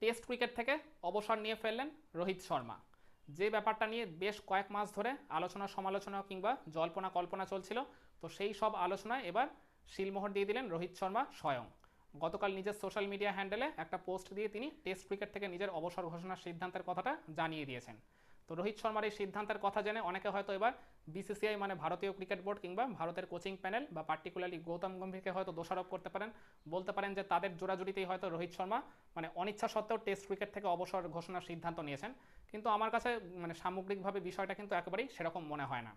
Test cricket থেকে অবসর নিয়ে ফেললেন রোহিত শর্মা। যে ব্যাপারটা নিয়ে বেশ কয়েক মাস ধরে আলোচনা সমালোচনা কিংবা জল্পনা কল্পনা চলছিল, তো সেই সব আলোচনায় এবার শিলমোহর দিয়ে দিলেন রোহিত শর্মা স্বয়ং। গতকাল নিজের সোশ্যাল মিডিয়া হ্যান্ডেলে একটা পোস্ট দিয়ে তিনি টেস্ট ক্রিকেট থেকে নিজের অবসর ঘোষণার সিদ্ধান্তের কথাটা জানিয়ে দিয়েছেন। তো রোহিত শর্মার এই সিদ্ধান্তের কথা জেনে অনেকে হয়তো এবার বিসিসিআই মানে ভারতীয় ক্রিকেট বোর্ড কিংবা ভারতের কোচিং প্যানেল বা পার্টিকুলারলি গৌতম গম্ভীরকে হয়তো দোষারোপ করতে পারেন, বলতে পারেন যে তাদের জোড়াজুড়িতেই হয়তো রোহিত শর্মা মানে অনিচ্ছা সত্ত্বেও টেস্ট ক্রিকেট থেকে অবসর ঘোষণার সিদ্ধান্ত নিয়েছেন। কিন্তু আমার কাছে মানে সামগ্রিকভাবে বিষয়টা কিন্তু একেবারেই সেরকম মনে হয় না।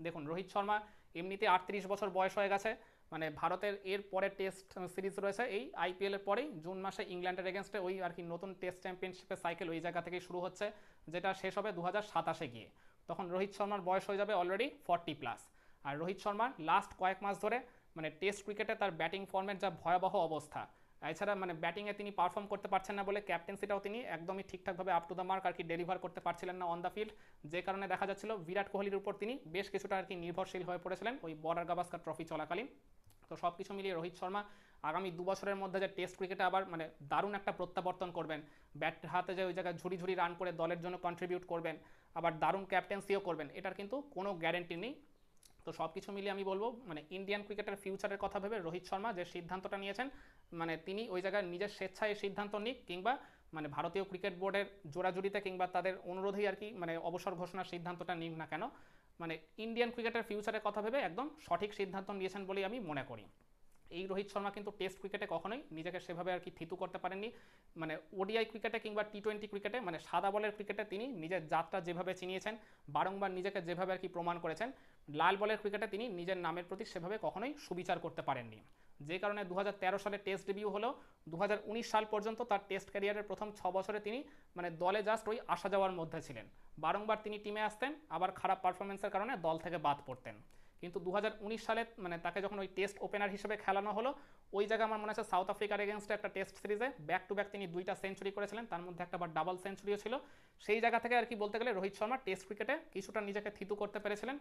দেখুন, রোহিত শর্মা এমনিতে 38 বছর বয়স হয়ে গেছে। মানে ভারতের এর পরে টেস্ট সিরিজ রয়েছে এই আইপিএলের পরেই জুন মাসে ইংল্যান্ডের এগেনস্টে, ওই আর কি নতুন টেস্ট চ্যাম্পিয়নশিপের সাইকেল ওই জায়গা থেকেই শুরু হচ্ছে, যেটা শেষ হবে 2027-এ গিয়ে। তখন রোহিত শর্মার বয়স হয়ে যাবে অলরেডি 40+। আর রোহিত শর্মার লাস্ট কয়েক মাস ধরে মানে টেস্ট ক্রিকেটে তার ব্যাটিং ফর্মের যা ভয়াবহ অবস্থা, এছাড়া মানে ব্যাটিংয়ে তিনি পারফর্ম করতে পারছেন না বলে ক্যাপ্টেন্সিটাও তিনি একদমই ঠিকঠাকভাবে আপ টু দ্য মার্ক আর কি ডেলিভার করতে পারছিলেন না অন দ্য ফিল্ড, যে কারণে দেখা যাচ্ছিল বিরাট কোহলির উপর তিনি বেশ কিছুটা আর কি নির্ভরশীল হয়ে পড়েছিলেন ওই বর্ডার গাভাস্কার ট্রফি চলাকালীন। তো সব কিছু মিলিয়ে রোহিত শর্মা আগামী 2 বছরের মধ্যে যে টেস্ট ক্রিকেটে আবার মানে দারুণ একটা প্রত্যাবর্তন করবেন, ব্যাট হাতে যে ওই জায়গায় ঝুড়ি ঝুড়ি রান করে দলের জন্য কন্ট্রিবিউট করবেন, আবার দারুণ ক্যাপ্টেন্সিও করবেন, এটার কিন্তু কোনো গ্যারেন্টি নেই। তো সব কিছু মিলিয়ে আমি বলবো মানে ইন্ডিয়ান ক্রিকেটের ফিউচারের কথা ভেবে রোহিত শর্মা যে সিদ্ধান্তটা নিয়েছেন, মানে তিনি ওই জায়গায় নিজের স্বেচ্ছায় সিদ্ধান্ত নিক কিংবা মানে ভারতীয় ক্রিকেট বোর্ডের জোড়াজুড়িতে কিংবা তাদের অনুরোধেই আর কি মানে অবসর ঘোষণার সিদ্ধান্তটা নিক না কেন, মানে ইন্ডিয়ান ক্রিকেটের ফিউচারের কথা ভেবে একদম সঠিক সিদ্ধান্ত নিয়েছেন বলেই আমি মনে করি। এই রোহিত শর্মা কিন্তু টেস্ট ক্রিকেটে কখনোই নিজেকে সেভাবে আর কি থিতু করতে পারেননি। মানে ওডিআই ক্রিকেটে কিংবা টি20 ক্রিকেটে মানে সাদা বলের ক্রিকেটে তিনি নিজের জাতটা যেভাবে চিনিয়েছেন, বারংবার নিজেকে যেভাবে আর কি প্রমাণ করেছেন, লাল বলের ক্রিকেটে তিনি নিজের নামের প্রতি সেভাবে কখনোই সুবিচার করতে পারেননি। যে কারণে 2013 সালে টেস্ট ডেবিউ হলেও 2019 সাল পর্যন্ত তার টেস্ট ক্যারিয়ারের প্রথম 6 বছরে তিনি মানে দলে জাস্ট ওই আসা যাওয়ার মধ্যে ছিলেন। বারংবার তিনি টিমে আসতেন, আবার খারাপ পারফরমেন্সের কারণে দল থেকে বাদ পড়তেন। কিন্তু 2019 সালে মানে তাকে যখন ওই টেস্ট ওপেনার হিসেবে খেলানো হলো, ওই জায়গায় আমার মনে আছে সাউথ আফ্রিকার এগেনস্টে একটা টেস্ট সিরিজে ব্যাক টু ব্যাক তিনি 2টা সেঞ্চুরি করেছিলেন, তার মধ্যে একটা আবার ডাবল সেঞ্চুরিও ছিল। সেই জায়গা থেকে আর কি বলতে গেলে রোহিত শর্মা টেস্ট ক্রিকেটে কিছুটা নিজেকে থিতু করতে পেরেছিলেন।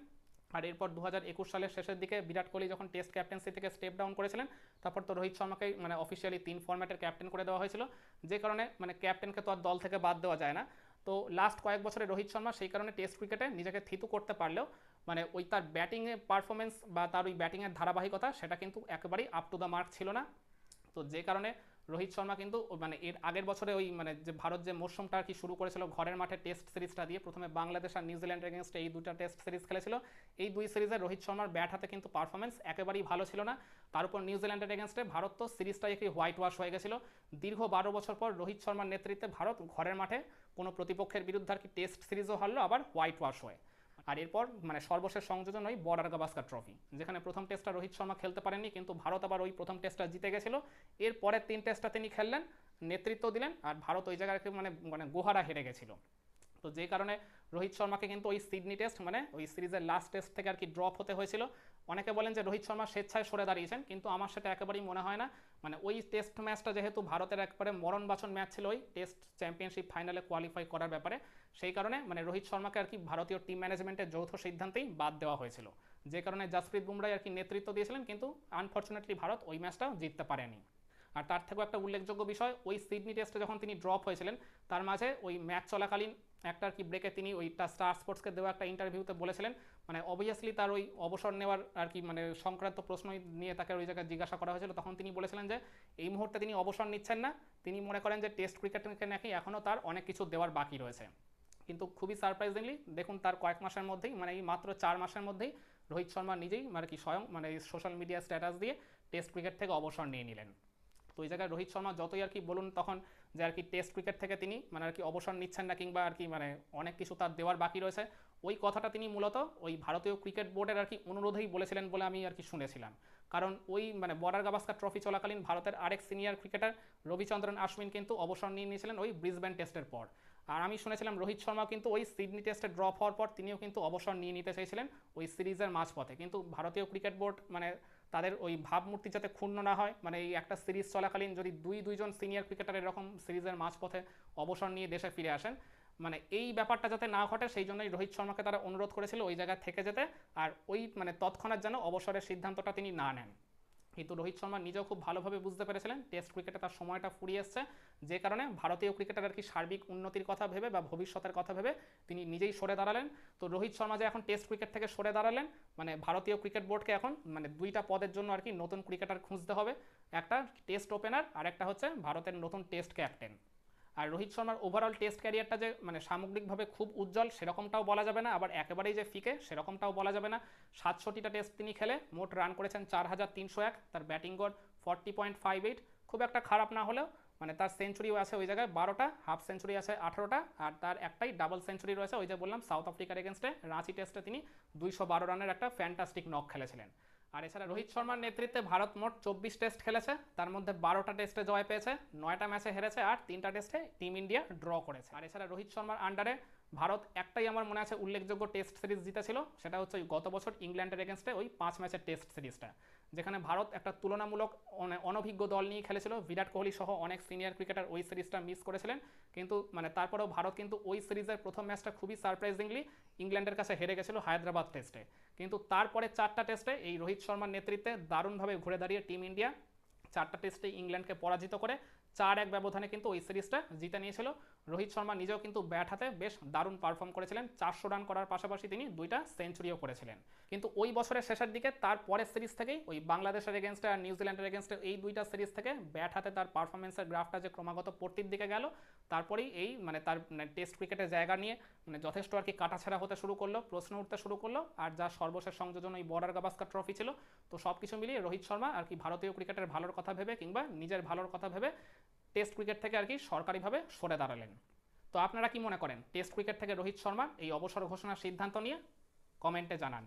আর এরপর 2021 সালের শেষের দিকে বিরাট কোহলি যখন টেস্ট ক্যাপ্টেন্সি থেকে স্টেপ ডাউন করেছিলেন, তারপর তো রোহিত শর্মাকে মানে অফিসিয়ালি 3 ফরম্যাটের ক্যাপ্টেন করে দেওয়া হয়েছিল, যে কারণে মানে ক্যাপ্টেনকে তো আর দল থেকে বাদ দেওয়া যায় না। তো লাস্ট কয়েক বছরে রোহিত শর্মা সেই কারণে টেস্ট ক্রিকেটে নিজেকে থিতু করতে পারলেও মানে ওই তার ব্যাটিংয়ে পারফরমেন্স বা তার ওই ব্যাটিংয়ের ধারাবাহিকতা সেটা কিন্তু একেবারেই আপ টু দ্য মার্ক ছিল না। তো যে কারণে রোহিত শর্মা কিন্তু মানে এর আগের বছরে ওই মানে যে ভারত যে মরশুমটা আর কি শুরু করেছিল ঘরের মাঠে টেস্ট সিরিজটা দিয়ে, প্রথমে বাংলাদেশ আর নিউজিল্যান্ডের এগেনস্টে এই 2টা টেস্ট সিরিজ খেলেছিল। এই 2 সিরিজে রোহিত শর্মার ব্যাট হাতে কিন্তু পারফরমেন্স একেবারেই ভালো ছিল না। তার উপর নিউজিল্যান্ডের এগেনস্টে ভারত তো সিরিজটাই একটি হোয়াইট ওয়াশ হয়ে গেছিল। দীর্ঘ 12 বছর পর রোহিত শর্মার নেতৃত্বে ভারত ঘরের মাঠে কোনো প্রতিপক্ষের বিরুদ্ধে আর কি টেস্ট সিরিজও হারলো, আবার হোয়াইট ওয়াশ হয়ে। আর এরপর মানে সর্বশেষ সংযোজন ওই বর্ডার গাভাস্কার ট্রফি, যেখানে প্রথম টেস্টটা রোহিত শর্মা খেলতে পারেননি, কিন্তু ভারত আবার ওই প্রথম টেস্টটা জিতে গেছিল। এর পরের 3 টেস্টটা তিনি খেললেন, নেতৃত্ব দিলেন, আর ভারত ওই জায়গায় মানে মানে গোহারা হেরে গেছিল। তো যে কারণে রোহিত শর্মাকে কিন্তু ওই সিডনি টেস্ট মানে ওই সিরিজের লাস্ট টেস্ট থেকে আর কি ড্রপ হতে হয়েছিল। অনেকে বলেন যে রোহিত শর্মা স্বেচ্ছায় সরে দাঁড়িয়েছেন, কিন্তু আমার সেটা একেবারেই মনে হয় না। মানে ওই টেস্ট ম্যাচটা যেহেতু ভারতের একবারে মরণ বাছন ম্যাচ ছিল ওই টেস্ট চ্যাম্পিয়নশিপ ফাইনালে কোয়ালিফাই করার ব্যাপারে, সেই কারণে মানে রোহিত শর্মাকে আর কি ভারতীয় টিম ম্যানেজমেন্টের যৌথ সিদ্ধান্তেই বাদ দেওয়া হয়েছিল, যে কারণে জাসপ্রীত বুমরাহ আর কি নেতৃত্ব দিয়েছিলেন, কিন্তু আনফর্চুনেটলি ভারত ওই ম্যাচটাও জিততে পারেনি। আর তার থেকেও একটা উল্লেখযোগ্য বিষয়, ওই সিডনি টেস্টে যখন তিনি ড্রপ হয়েছিলেন, তার মাঝে ওই ম্যাচ চলাকালীন একটা আর কি ব্রেকে তিনি ওইটা স্টার স্পোর্টসকে দেওয়া একটা ইন্টারভিউতে বলেছিলেন, মানে অবভিয়াসলি তার ওই অবসর নেওয়ার আর কি মানে সংক্রান্ত প্রশ্ন নিয়ে তাকে ওই জায়গায় জিজ্ঞাসা করা হয়েছিল, তখন তিনি বলেছিলেন যে এই মুহূর্তে তিনি অবসর নিচ্ছেন না, তিনি মনে করেন যে টেস্ট ক্রিকেটকে নাকি এখনও তার অনেক কিছু দেওয়ার বাকি রয়েছে। কিন্তু খুবই সারপ্রাইজিংলি দেখুন তার কয়েক মাসের মধ্যেই মানে এই মাত্র 4 মাসের মধ্যেই রোহিত শর্মা নিজেই মানে কি স্বয়ং মানে সোশ্যাল মিডিয়া স্ট্যাটাস দিয়ে টেস্ট ক্রিকেট থেকে অবসর নিয়ে নিলেন। তো ওই জায়গায় রোহিত শর্মা যতই আর কি বলুন তখন যে আর কি টেস্ট ক্রিকেট থেকে তিনি মানে আর কি অবসর নিচ্ছেন না কিংবা আর কি মানে অনেক কিছু তার দেওয়ার বাকি রয়েছে, ওই কথাটা তিনি মূলত ওই ভারতীয় ক্রিকেট বোর্ডের আর কি অনুরোধেই বলেছিলেন বলে আমি আর কি শুনেছিলাম। কারণ ওই মানে বর্ডার গাভাস্কার ট্রফি চলাকালীন ভারতের আরেক সিনিয়র ক্রিকেটার রবিচন্দ্রন আশ্বিন কিন্তু অবসর নিয়ে নিয়েছিলেন ওই ব্রিসবেন টেস্টের পর। আর আমি শুনেছিলাম রোহিত শর্মা কিন্তু ওই সিডনি টেস্টে ড্রপ হওয়ার পর তিনিও কিন্তু অবসর নিয়ে নিতে চাইছিলেন ওই সিরিজের মাঝপথে, কিন্তু ভারতীয় ক্রিকেট বোর্ড মানে তাদের ওই ভাবমূর্তি যাতে ক্ষুণ্ণ না হয়, মানে এই একটা সিরিজ চলাকালীন যদি দুইজন সিনিয়র ক্রিকেটার এরকম সিরিজের মাঝপথে অবসর নিয়ে দেশে ফিরে আসেন, মানে এই ব্যাপারটা যাতে না ঘটে সেই জন্যই রোহিত শর্মাকে তারা অনুরোধ করেছিল ওই জায়গায় থেকে যেতে, আর ওই মানে তৎক্ষণাৎ যেন অবসরের সিদ্ধান্তটা তিনি না নেন। কিন্তু রোহিত শর্মা নিজেও খুব ভালোভাবে বুঝতে পেরেছিলেন টেস্ট ক্রিকেটে তার সময়টা ফুরিয়ে এসছে, যে কারণে ভারতীয় ক্রিকেটের আর কি সার্বিক উন্নতির কথা ভেবে বা ভবিষ্যতের কথা ভেবে তিনি নিজেই সরে দাঁড়ালেন। তো রোহিত শর্মা যে এখন টেস্ট ক্রিকেট থেকে সরে দাঁড়ালেন, মানে ভারতীয় ক্রিকেট বোর্ডকে এখন মানে দুইটা পদের জন্য আর কি নতুন ক্রিকেটার খুঁজতে হবে, একটা টেস্ট ওপেনার আর একটা হচ্ছে ভারতের নতুন টেস্ট ক্যাপ্টেন। আর রোহিত শর্মার ওভারঅল টেস্ট ক্যারিয়ারটা যে মানে সামগ্রিকভাবে খুব উজ্জ্বল সেরকমটাও বলা যাবে না, আবার একেবারেই যে ফিকে সেরকমটাও বলা যাবে না। 67টা টেস্ট তিনি খেলে মোট রান করেছেন 4301, তার ব্যাটিং গড় 40.58, খুব একটা খারাপ না হলেও মানে তার সেঞ্চুরিও আছে ওই জায়গায় 12টা, হাফ সেঞ্চুরি আছে 18টা, আর তার একটাই ডাবল সেঞ্চুরি রয়েছে, ওই যে বললাম সাউথ আফ্রিকার এগেনস্টে রাঁচি টেস্টে তিনি 212 রানের একটা ফ্যান্টাস্টিক নক খেলেছিলেন। আর এছাড়া রোহিত শর্মার নেতৃত্বে ভারত মোট 24 টেস্ট খেলেছে, তার মধ্যে 12টা টেস্টে জয় পেয়েছে, 9টা ম্যাচে হেরেছে আর 3টা টেস্টে টিম ইন্ডিয়া ড্র করেছে। আর এছাড়া রোহিত শর্মার আন্ডারে ভারত একটাই আমার মনে আছে উল্লেখযোগ্য টেস্ট সিরিজ জিতেছিল, সেটা হচ্ছে গত বছর ইংল্যান্ডের এগেনস্টে ওই 5 ম্যাচের টেস্ট সিরিজটা, যেখানে ভারত একটা তুলনামূলক অনভিজ্ঞ দল নিয়ে খেলেছিল, বিরাট কোহলি সহ অনেক সিনিয়র ক্রিকেটার ওই সিরিজটা মিস করেছিলেন, কিন্তু মানে তারপরেও ভারত কিন্তু ওই সিরিজের প্রথম ম্যাচটা খুবই সারপ্রাইজিংলি ইংল্যান্ডের কাছে হেরে গেছিল হায়দ্রাবাদ টেস্টে, কিন্তু তারপরে 4টা টেস্টে এই রোহিত শর্মার নেতৃত্বে দারুণভাবে ঘুরে দাঁড়িয়ে টিম ইন্ডিয়া 4টা টেস্টে ইংল্যান্ডকে পরাজিত করে 4-1 ব্যবধানে কিন্তু ওই সিরিজটা জিতে নিয়েছিল। রোহিত শর্মা নিজেও কিন্তু ব্যাট হাতে বেশ দারুণ পারফর্ম করেছিলেন, 400 রান করার পাশাপাশি তিনি 2টা সেঞ্চুরিও করেছিলেন। কিন্তু ওই বছরের শেষের দিকে তার পরের সিরিজ থেকেই ওই বাংলাদেশের এগেনস্টে আর নিউজিল্যান্ডের এগেনস্টে এই 2টা সিরিজ থেকে ব্যাট হাতে তার পারফরমেন্সের গ্রাফটা যে ক্রমাগত পড়তির দিকে গেল, তারপরেই এই মানে তার টেস্ট ক্রিকেটের জায়গা নিয়ে মানে যথেষ্ট আর কি কাটাছেড়া হতে শুরু করলো, প্রশ্ন উঠতে শুরু করলো, আর যা সর্বশেষ সংযোজন ওই বর্ডার গাভাস্কার ট্রফি ছিল। তো সব কিছু মিলিয়ে রোহিত শর্মা আর কি ভারতীয় ক্রিকেটের ভালোর কথা ভেবে কিংবা নিজের ভালোর কথা ভেবে টেস্ট ক্রিকেট থেকে আর কি সরকারিভাবে সরে দাঁড়ালেন। তো আপনারা কি মনে করেন টেস্ট ক্রিকেট থেকে রোহিত শর্মার এই অবসর ঘোষণার সিদ্ধান্ত নিয়ে? কমেন্টে জানান।